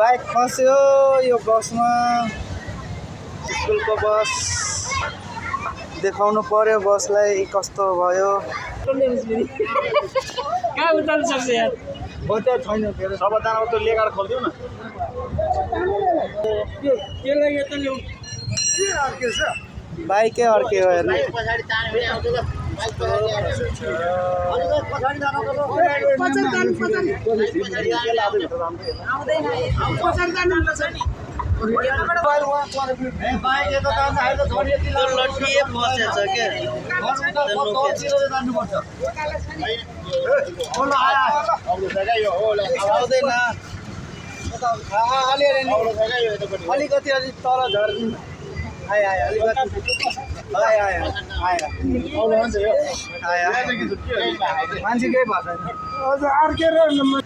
bike फस्यो यो बसमा स्कुलको बस देखाउनु पर्यो बसलाई कस्तो भयो कहाँ उताल्नु सक्छ यार बजार छैन के अरे सबैजनाको त्यो लेगाड खोलिदिउ न त्यसलाई यता ल्याउ के अर्के छ बाइकै अर्के हो हेर्नु पछाडि तान्यो भने आउँछ ल अलिकति अलिक तल झर्नु आयो आयो अलिकति आयो आयो आयो मान्छे केही भएको छैन